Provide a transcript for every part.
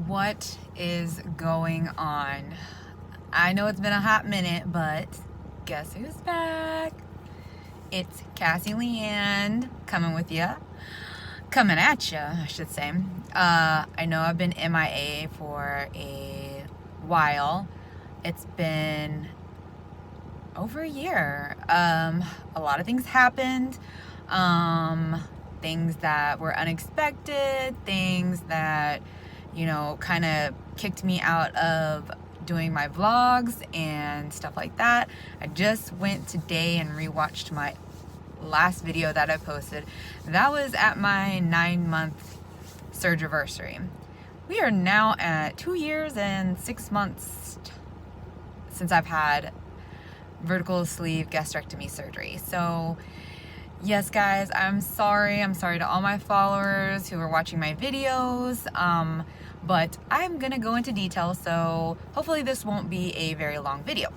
What is going on? I know it's been a hot minute, but guess who's back? It's Cassie Leanne coming with you. Coming at you, I should say. I know I've been MIA for a while. It's been over a year. A lot of things happened. Things that were unexpected, things that, kind of kicked me out of doing my vlogs and stuff like that. I just went today and rewatched my last video that I posted. That was at my 9-month surgery. We are now at 2 years and 6 months since I've had vertical sleeve gastrectomy surgery. So yes, guys, I'm sorry. I'm sorry to all my followers who are watching my videos. But I'm gonna go into detail, so hopefully this won't be a very long video.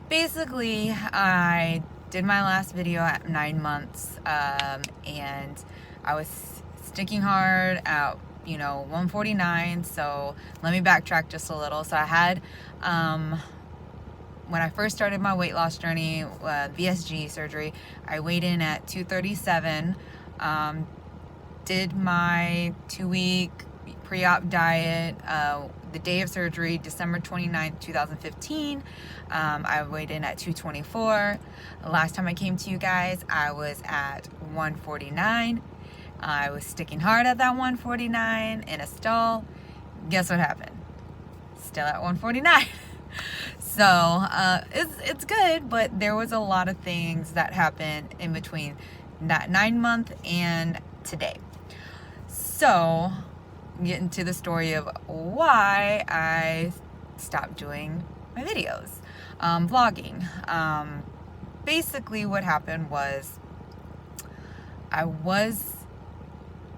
Basically, I did my last video at 9 months, and I was sticking hard at 149. So let me backtrack just a little. So I had when I first started my weight loss journey, VSG surgery, I weighed in at 237, did my 2-week pre-op diet. The day of surgery, December 29th, 2015, I weighed in at 224. The last time I came to you guys, I was at 149. I was sticking hard at that 149 in a stall. Guess what happened? Still at 149. So it's good, but there was a lot of things that happened in between that 9-month and today. So getting to the story of why I stopped doing my videos, vlogging. Basically what happened was I was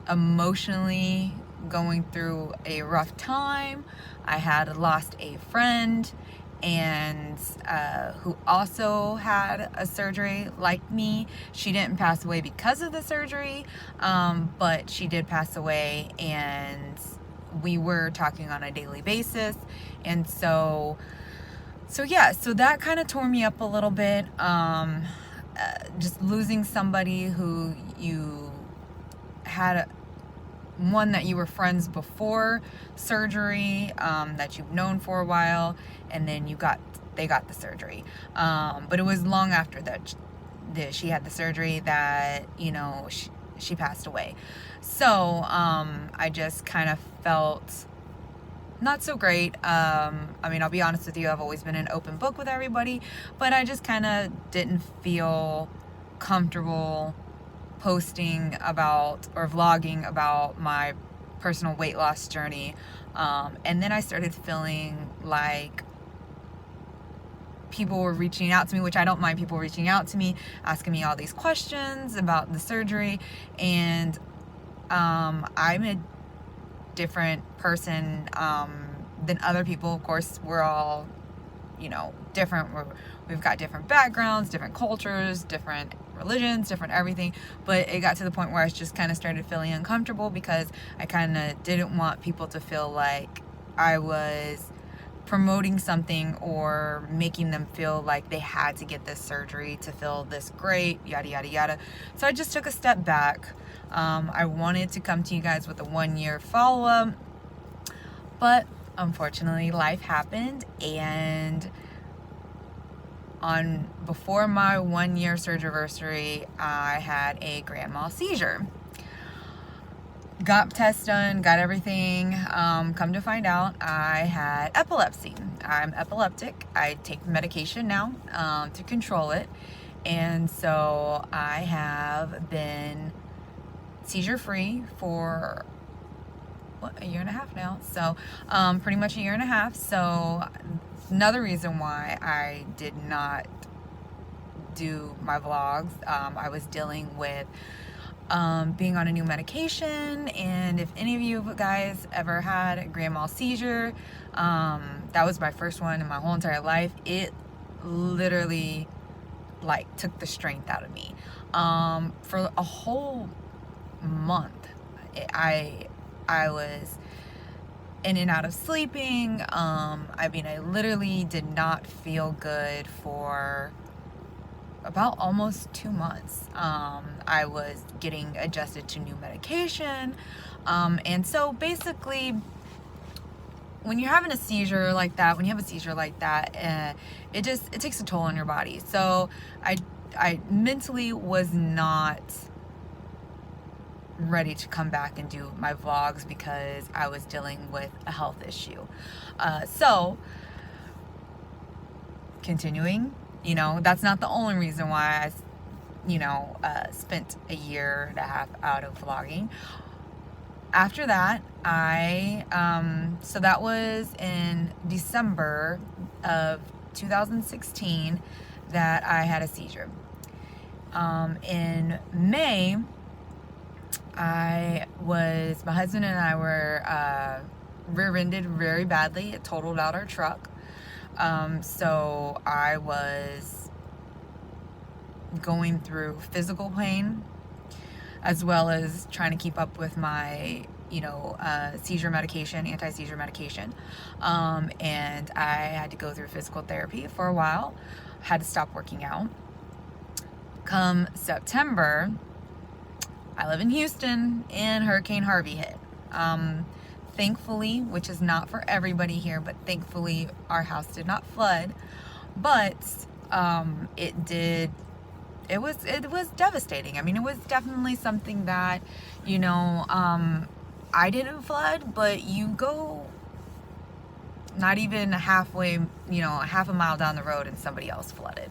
emotionally going through a rough time. I had lost a friend and who also had a surgery like me. She didn't pass away because of the surgery, but she did pass away, and we were talking on a daily basis. And so that kind of tore me up a little bit. Just losing somebody who you had one that you were friends before surgery, that you've known for a while, and then they got the surgery. But it was long after that she had the surgery that she passed away. So I just kind of felt not so great. I'll be honest with you, I've always been an open book with everybody, but I just kind of didn't feel comfortable posting about or vlogging about my personal weight loss journey. And then I started feeling like people were reaching out to me, which I don't mind people reaching out to me, asking me all these questions about the surgery. And I'm a different person than other people. Of course, we're all different. We've got different backgrounds, different cultures, different religions, different everything. But it got to the point where I just kind of started feeling uncomfortable because I kind of didn't want people to feel like I was promoting something or making them feel like they had to get this surgery to feel this great, yada yada yada. So I just took a step back. I wanted to come to you guys with a 1-year follow-up, but unfortunately life happened, and before my 1-year surgery, I had a grand mal seizure. Got tests done, got everything. Come to find out, I had epilepsy. I'm epileptic. I take medication now to control it, and so I have been seizure-free for a year and a half now. So pretty much a year and a half. So another reason why I did not do my vlogs. I was dealing with being on a new medication, and if any of you guys ever had a grand mal seizure, that was my first one in my whole entire life. It literally took the strength out of me. For a whole month I was in and out of sleeping. I mean, I literally did not feel good for about almost 2 months. I was getting adjusted to new medication. And so basically, when you're having a seizure like that, it takes a toll on your body. So I mentally was not ready to come back and do my vlogs because I was dealing with a health issue. So continuing, that's not the only reason why I spent a year and a half out of vlogging. After that, so that was in December of 2016 that I had a seizure. In May, my husband and I were rear-ended very badly. It totaled out our truck. So I was going through physical pain, as well as trying to keep up with my, seizure medication, anti-seizure medication. And I had to go through physical therapy for a while. Had to stop working out. Come September, I live in Houston, and Hurricane Harvey hit. Thankfully, which is not for everybody here, but thankfully our house did not flood. But it was devastating. I mean, it was definitely something that, I didn't flood, but you go not even halfway, half a mile down the road and somebody else flooded.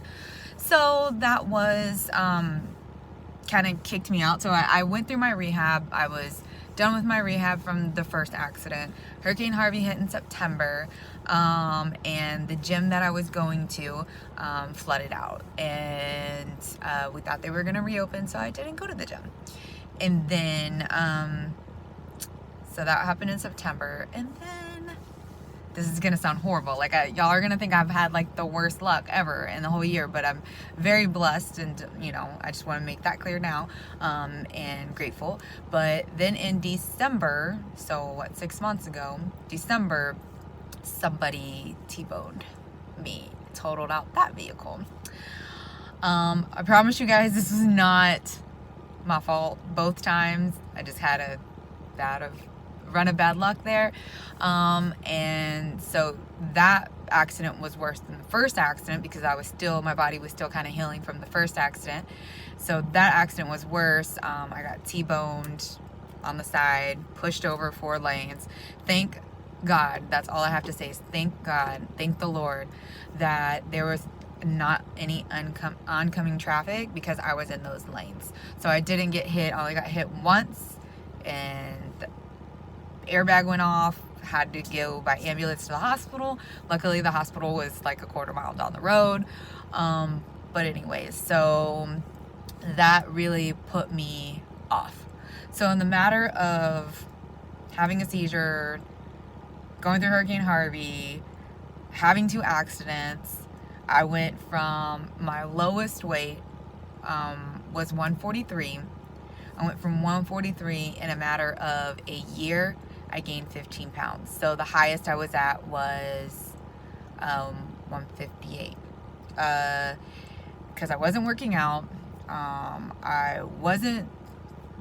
So that was kind of kicked me out. So I went through my rehab. I was done with my rehab from the first accident. Hurricane Harvey hit in September, and the gym that I was going to flooded out, and we thought they were going to reopen, so I didn't go to the gym. And then so that happened in September, and then this is gonna sound horrible, like y'all are gonna think I've had like the worst luck ever in the whole year, but I'm very blessed, and I just want to make that clear now, and grateful. But then in December, so 6 months ago, December, somebody T-boned me, totaled out that vehicle. I promise you guys, this is not my fault both times. I just had a run of bad luck there, and so that accident was worse than the first accident because my body was still kind of healing from the first accident. So that accident was worse. I got T-boned on the side, pushed over 4 lanes. Thank God, that's all I have to say is thank God, thank the Lord that there was not any oncoming traffic because I was in those lanes. So I didn't get hit. I only got hit once, and the airbag went off, had to go by ambulance to the hospital. Luckily the hospital was like a quarter mile down the road. But anyways, so that really put me off. So in the matter of having a seizure, going through Hurricane Harvey, having 2 accidents, I went from my lowest weight was 143. I went from 143 in a matter of a year. I gained 15 pounds. So the highest I was at was 158. Because I wasn't working out. I wasn't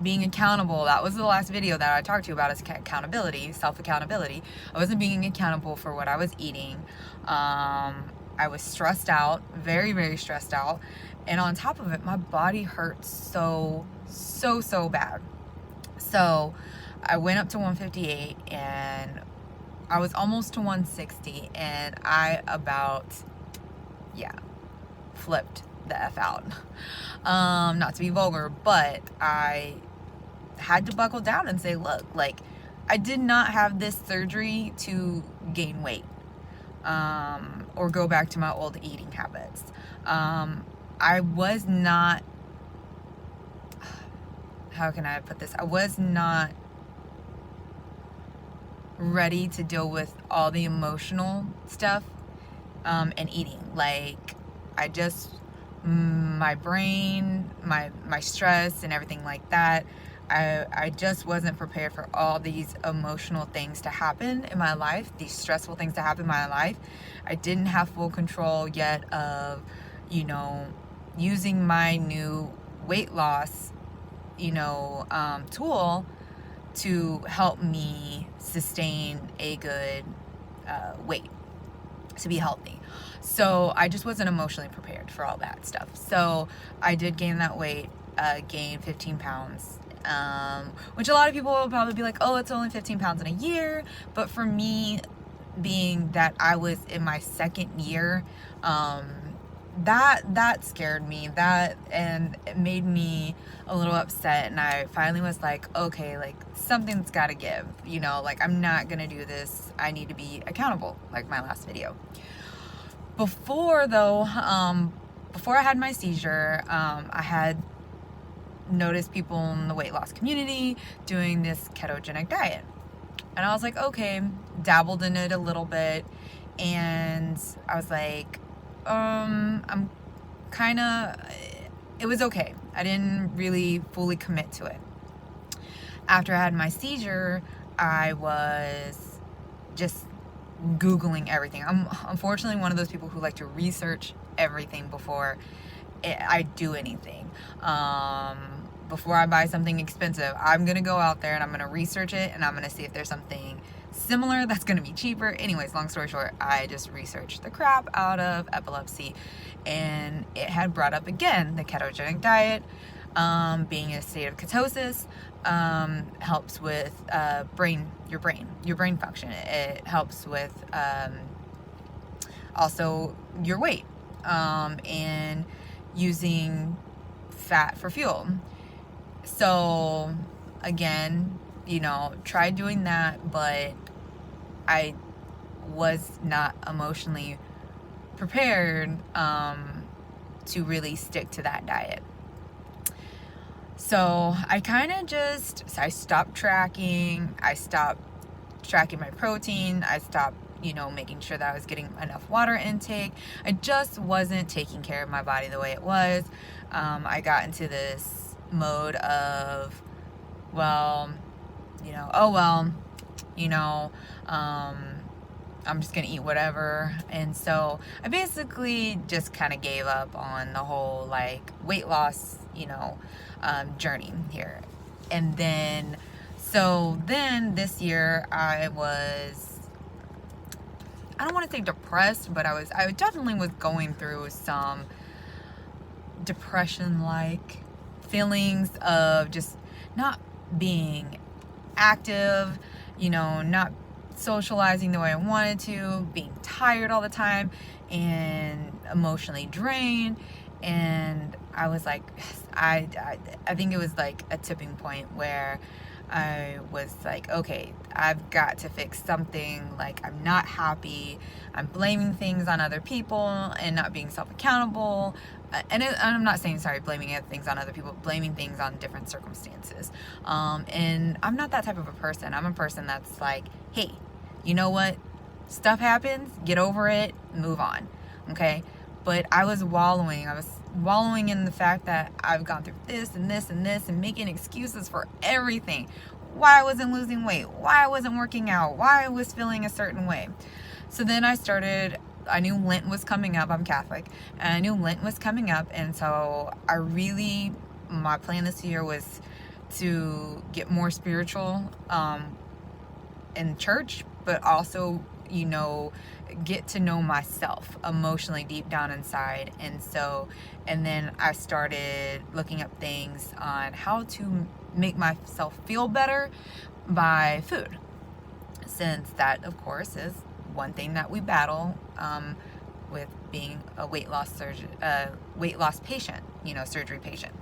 being accountable. That was the last video that I talked to you about, is accountability, self-accountability. I wasn't being accountable for what I was eating. I was stressed out, very, very stressed out. And on top of it, my body hurt so bad. So I went up to 158, and I was almost to 160, and I flipped the F out. Not to be vulgar, but I had to buckle down and say, look, like, I did not have this surgery to gain weight, or go back to my old eating habits. I was not, how can I put this? I was not ready to deal with all the emotional stuff, and eating. Like, my brain, my stress and everything like that, I just wasn't prepared for all these emotional things to happen in my life, these stressful things to happen in my life. I didn't have full control yet of, using my new weight loss, tool to help me sustain a good weight, to be healthy. So I just wasn't emotionally prepared for all that stuff. So I did gain that weight, gain 15 pounds, which a lot of people will probably be like, oh, it's only 15 pounds in a year. But for me, being that I was in my second year, that scared me, and it made me a little upset. And I finally was like, okay, like something's got to give, like I'm not gonna do this. I need to be accountable, like my last video. Before I had my seizure, I had noticed people in the weight loss community doing this ketogenic diet, and I was like, okay, dabbled in it a little bit, and I was like, I'm kind of, it was okay. I didn't really fully commit to it. After I had my seizure, I was just Googling everything. I'm unfortunately one of those people who like to research everything before I do anything. Before I buy something expensive, I'm going to go out there and I'm going to research it, and I'm going to see if there's something similar that's going to be cheaper. Anyways, long story short, I just researched the crap out of epilepsy, and it had brought up again the ketogenic diet. Being in a state of ketosis helps with your brain function. It helps with also your weight, and using fat for fuel. So again, tried doing that, but I was not emotionally prepared to really stick to that diet. So I I stopped tracking. I stopped tracking my protein. I stopped, making sure that I was getting enough water intake. I just wasn't taking care of my body the way it was. I got into this mode of, I'm just gonna eat whatever. And so I basically just kind of gave up on the whole like weight loss, journey here. And then this year I don't want to say depressed, but I definitely was going through some depression-like feelings of just not being active, not socializing the way I wanted to, being tired all the time, and emotionally drained. And I was like, I think it was like a tipping point where I was like, okay, I've got to fix something. Like, I'm not happy. I'm blaming things on other people and not being self-accountable. And I'm not saying, blaming things on other people, blaming things on different circumstances. And I'm not that type of a person. I'm a person that's like, hey, you know what? Stuff happens, get over it, move on. Okay? But I was wallowing in the fact that I've gone through this and this and this, and making excuses for everything. Why I wasn't losing weight, why I wasn't working out, why I was feeling a certain way. So then I knew Lent was coming up. I'm Catholic, and I knew Lent was coming up, and so my plan this year was to get more spiritual in church, but also, get to know myself emotionally deep down inside. And then I started looking up things on how to make myself feel better by food, since that, of course, is one thing that we battle with being a weight loss patient, surgery patient.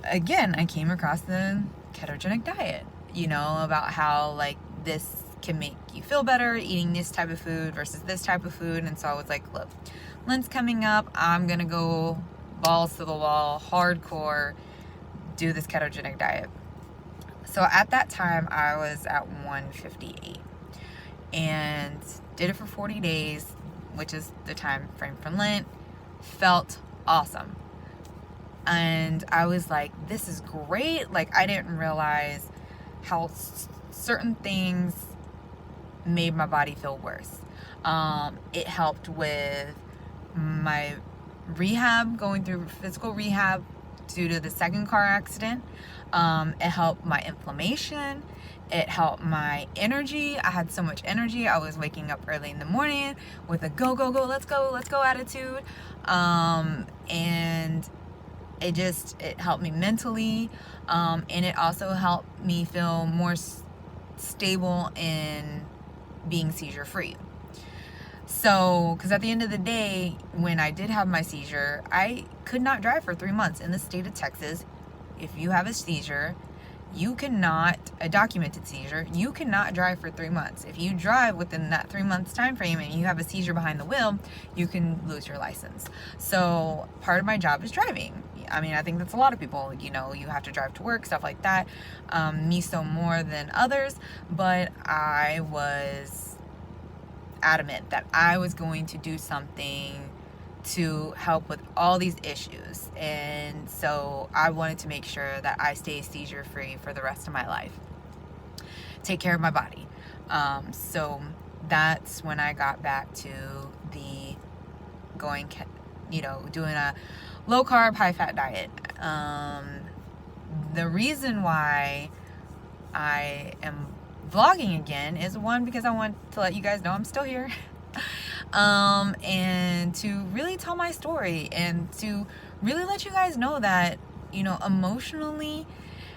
Again, I came across the ketogenic diet, about how like this can make you feel better eating this type of food versus this type of food. And so I was like, look, Lent's coming up. I'm gonna go balls to the wall, hardcore, do this ketogenic diet. So at that time I was at 158 and did it for 40 days, which is the time frame for Lent. Felt awesome. And I was like, this is great. Like, I didn't realize how certain things made my body feel worse. It helped with my rehab, going through physical rehab due to the second car accident. It helped my inflammation. It helped my energy. I had so much energy. I was waking up early in the morning with a go, go, go, let's go attitude. And it helped me mentally. And it also helped me feel more stable in being seizure free. So, because at the end of the day, when I did have my seizure, I could not drive for 3 months in the state of Texas. If you have a seizure, you cannot, a documented seizure, you cannot drive for 3 months. If you drive within that 3 months time frame and you have a seizure behind the wheel, you can lose your license. So part of my job is driving. I mean, I think that's a lot of people, you know, you have to drive to work, stuff like that. Me so more than others, but I was adamant that I was going to do something to help with all these issues. And so I wanted to make sure that I stay seizure free for the rest of my life. Take care of my body. So that's when I got back to the going, you know, doing a low carb, high fat diet. The reason why I am vlogging again is, one, because I want to let you guys know I'm still here. And to really tell my story and to really let you guys know that, you know, emotionally,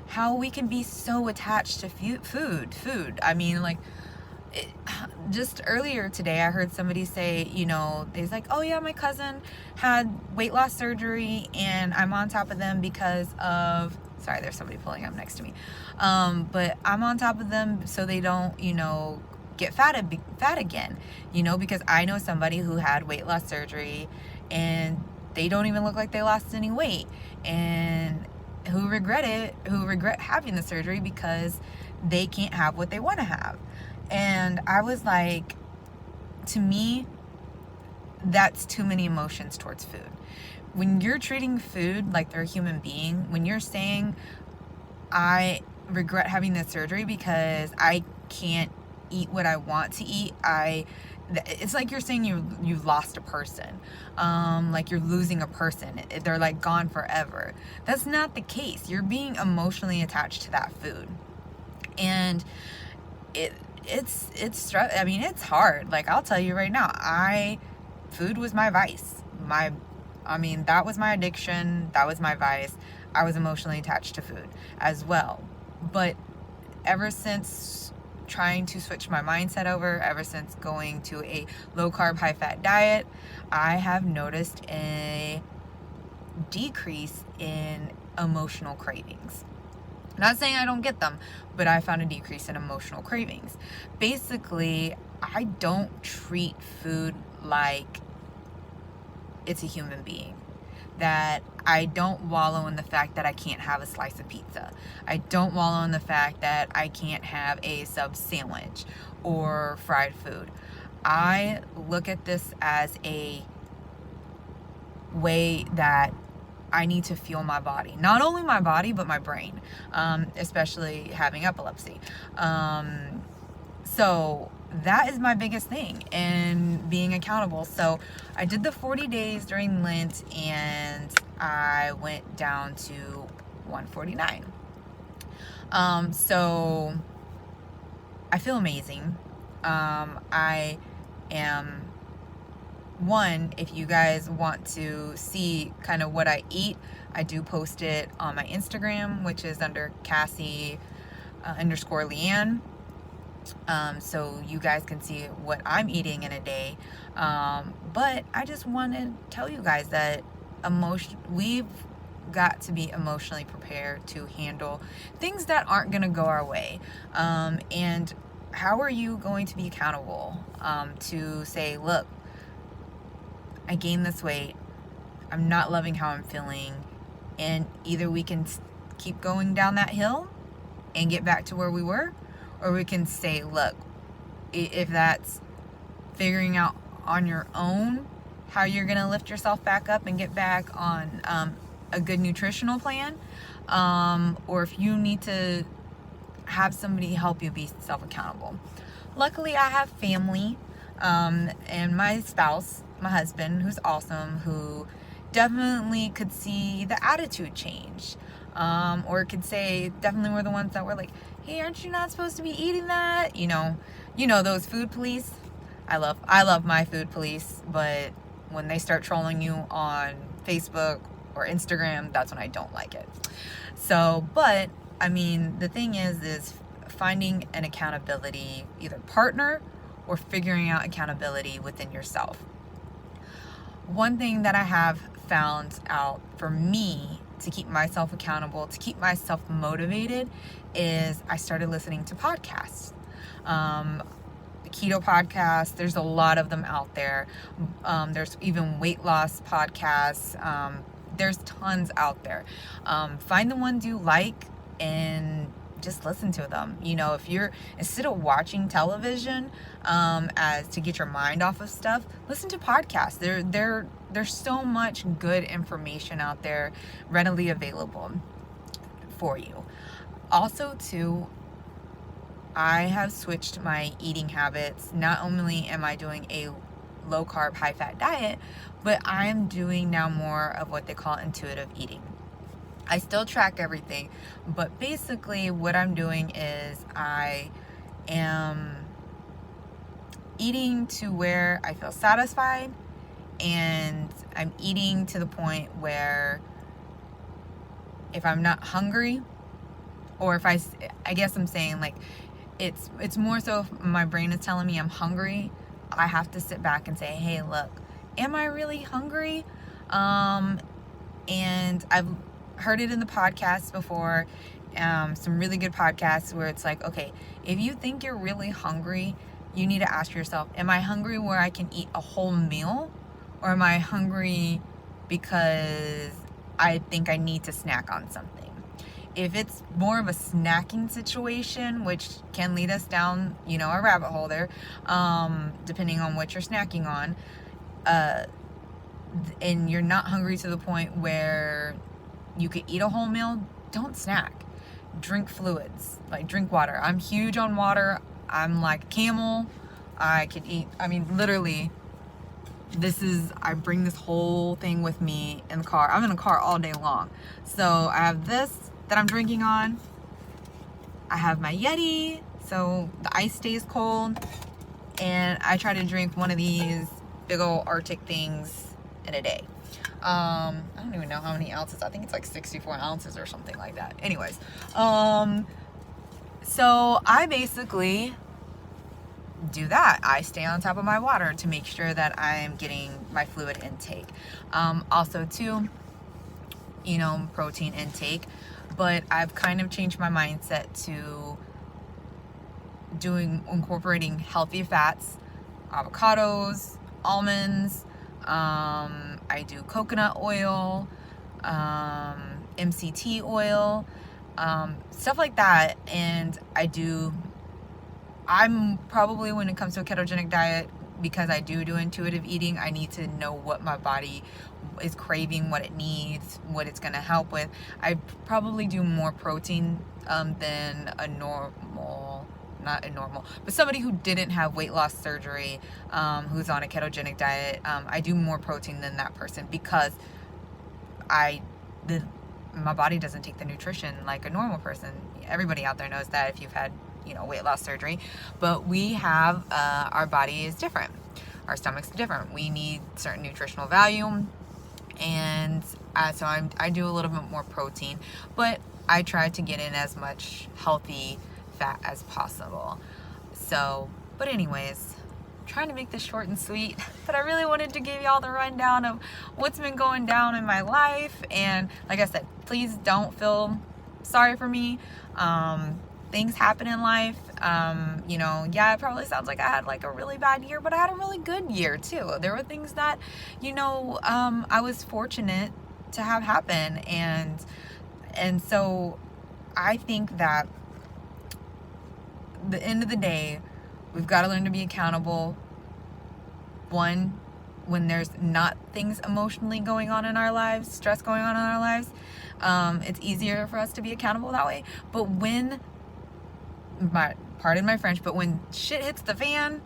how we can be so attached to food. I mean, like, just earlier today, I heard somebody say, you know, they're like, oh yeah, my cousin had weight loss surgery and I'm on top of them because of, sorry, there's somebody pulling up next to me. But I'm on top of them so they don't, you know, get fat again, you know, because I know somebody who had weight loss surgery and they don't even look like they lost any weight, and who regret having the surgery because they can't have what they want to have. And I was like, to me, that's too many emotions towards food. When you're treating food like they're a human being, when you're saying, I regret having this surgery because I can't eat what I want to eat, it's like you're saying you've lost a person, like you're losing a person. They're like gone forever. That's not the case. You're being emotionally attached to that food, and it's I mean, it's hard. Like, I'll tell you right now, food was my vice. I mean, that was my addiction. That was my vice. I was emotionally attached to food as well. But ever since trying to switch my mindset over, ever since going to a low carb, high fat diet, I have noticed a decrease in emotional cravings. Not saying I don't get them, but I found a decrease in emotional cravings. Basically, I don't treat food like it's a human being. That I don't wallow in the fact that I can't have a slice of pizza. I don't wallow in the fact that I can't have a sub sandwich or fried food. I look at this as a way that I need to fuel my body. Not only my body, but my brain, especially having epilepsy. So that is my biggest thing, and being accountable. So I did the 40 days during Lent, and I went down to 149. So I feel amazing. I am, one, if you guys want to see kind of what I eat, I do post it on my Instagram, which is under Cassie _Leanne. So you guys can see what I'm eating in a day. But I just want to tell you guys that we've got to be emotionally prepared to handle things that aren't going to go our way. And how are you going to be accountable to say, look, I gained this weight, I'm not loving how I'm feeling, and either we can keep going down that hill and get back to where we were, or we can say, look, if that's figuring out on your own how you're going to lift yourself back up and get back on a good nutritional plan, or if you need to have somebody help you be self-accountable. Luckily, I have family, and my spouse, my husband, who's awesome, who definitely could see the attitude change, or could say, definitely were the ones that were like, hey, aren't you not supposed to be eating that? Those food police. I love my food police, but when they start trolling you on Facebook or Instagram, that's when I don't like it. So, but I mean, the thing is finding an accountability, either partner or figuring out accountability within yourself. One thing that I have found out for me to keep myself accountable, to keep myself motivated, is I started listening to podcasts. The keto podcasts, there's a lot of them out there. There's even weight loss podcasts. There's tons out there. Find the ones you like and just listen to them. If you're, instead of watching television as to get your mind off of stuff, listen to podcasts. There's so much good information out there readily available for you. Also too, I have switched my eating habits. Not only am I doing a low carb, high fat diet, but I'm doing now more of what they call intuitive eating. I still track everything, but basically what I'm doing is I am eating to where I feel satisfied, and I'm eating to the point where if I'm not hungry, or if I guess I'm saying, like, it's more so if my brain is telling me I'm hungry, I have to sit back and say, hey, look, am I really hungry? And I've heard it in the podcast before, some really good podcasts where it's like, okay, if you think you're really hungry, you need to ask yourself, am I hungry where I can eat a whole meal? Or am I hungry because I think I need to snack on something? If it's more of a snacking situation, which can lead us down, a rabbit hole there, depending on what you're snacking on, and you're not hungry to the point where you could eat a whole meal, don't snack. Drink fluids, like drink water. I'm huge on water. I'm like a camel. I could eat, literally, I bring this whole thing with me in the car. I'm in the car all day long. So I have this that I'm drinking on. I have my Yeti, so the ice stays cold. And I try to drink one of these big old Arctic things in a day. I don't even know how many ounces. I think it's like 64 ounces or something like that. Anyways, so I basically do that. I stay on top of my water to make sure that I'm getting my fluid intake. Also too, protein intake, but I've kind of changed my mindset to incorporating healthy fats, avocados, almonds. I do coconut oil, MCT oil, stuff like that. And I'm probably, when it comes to a ketogenic diet, because I do intuitive eating, I need to know what my body is craving, what it needs, what it's going to help with. I probably do more protein than but somebody who didn't have weight loss surgery, who's on a ketogenic diet. I do more protein than that person because my body doesn't take the nutrition like a normal person. Everybody out there knows that if you've had weight loss surgery, but we have our body is different. Our stomach's different. We need certain nutritional value, and so I do a little bit more protein, but I try to get in as much healthy fat as possible. So, but anyways, trying to make this short and sweet, but I really wanted to give y'all the rundown of what's been going down in my life. And like I said, please don't feel sorry for me. Things happen in life. It probably sounds like I had like a really bad year, but I had a really good year too. There were things that, I was fortunate to have happen. And so I think that the end of the day, we've got to learn to be accountable. One, when there's not things emotionally going on in our lives, stress going on in our lives, it's easier for us to be accountable that way. But when, pardon my French, but when shit hits the fan,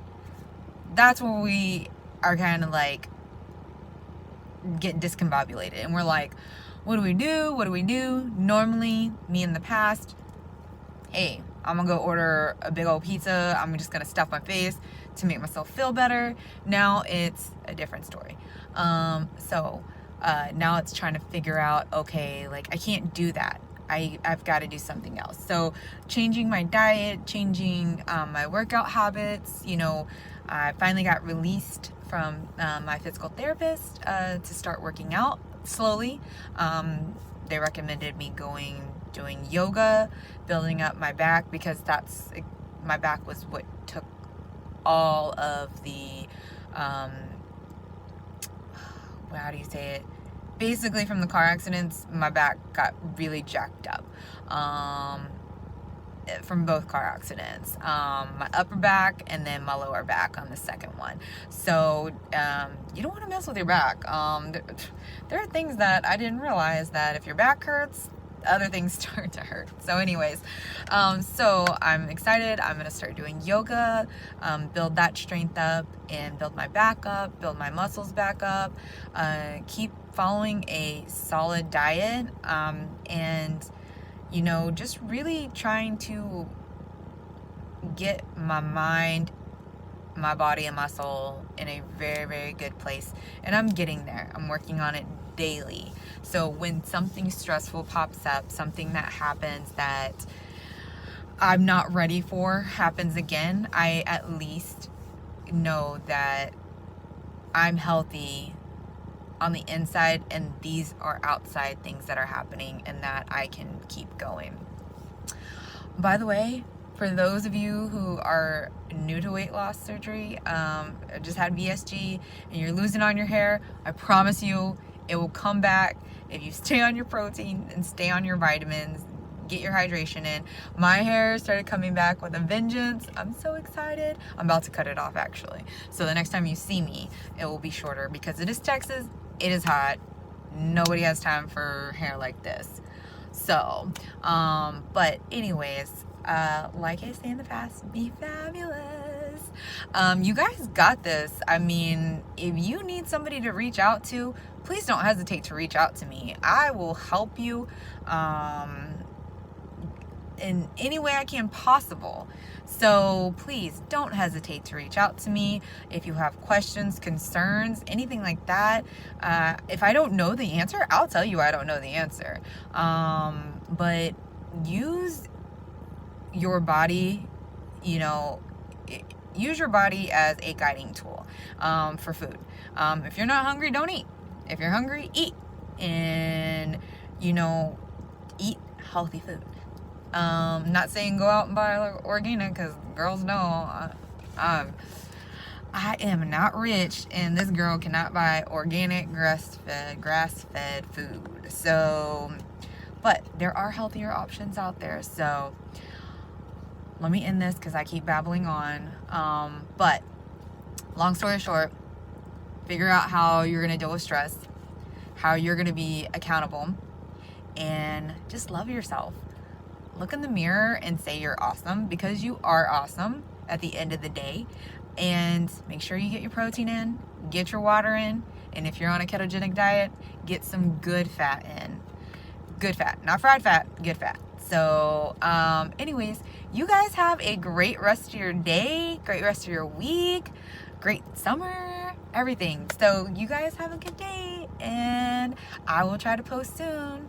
that's when we are kind of like get discombobulated, and we're like, what do we do? What do we do? Normally, me in the past, hey, I'm gonna go order a big old pizza. I'm just gonna stuff my face to make myself feel better. Now it's a different story. Now it's trying to figure out, okay, like I can't do that. I've got to do something else. So changing my diet, changing my workout habits. You know, I finally got released from my physical therapist to start working out slowly. They recommended me doing yoga, building up my back, because my back was what took all of the how do you say it? Basically, from the car accidents, my back got really jacked up. From both car accidents, my upper back and then my lower back on the second one. So you don't want to mess with your back. There are things that I didn't realize, that if your back hurts, other things start to hurt. So anyways, so I'm excited. I'm gonna start doing yoga, build that strength up, and build my back up, build my muscles back up, keep following a solid diet, and you know, just really trying to get my mind, my body, and my soul in a very, very good place. And I'm getting there. I'm working on it daily. So when something stressful pops up, something that happens that I'm not ready for happens again, I at least know that I'm healthy on the inside, and these are outside things that are happening, and that I can keep going. By the way, for those of you who are new to weight loss surgery, just had VSG, and you're losing on your hair, I promise you it will come back if you stay on your protein and stay on your vitamins, get your hydration in. My hair started coming back with a vengeance. I'm so excited. I'm about to cut it off, actually. So the next time you see me, it will be shorter, because it is Texas. It is hot. Nobody has time for hair like this. So, but anyways, like I say in the past, be fabulous. You guys got this. I mean, if you need somebody to reach out to, please don't hesitate to reach out to me. I will help you in any way I can possible. So please don't hesitate to reach out to me if you have questions, concerns, anything like that. If I don't know the answer, I'll tell you I don't know the answer. But use your body, you know, use your body as a guiding tool for food. If you're not hungry, don't eat. If you're hungry, eat. And, you know, eat healthy food. Not saying go out and buy organic, because girls know I am not rich, and this girl cannot buy organic grass-fed food. So, but there are healthier options out there. So let me end this, because I keep babbling on. But long story short, figure out how you're going to deal with stress, how you're going to be accountable, and just love yourself. Look in the mirror and say you're awesome, because you are awesome at the end of the day. And make sure you get your protein in, get your water in, and if you're on a ketogenic diet, get some good fat in. Good fat, not fried fat, good fat. So anyways, you guys have a great rest of your day, great rest of your week, great summer, everything. So you guys have a good day, and I will try to post soon.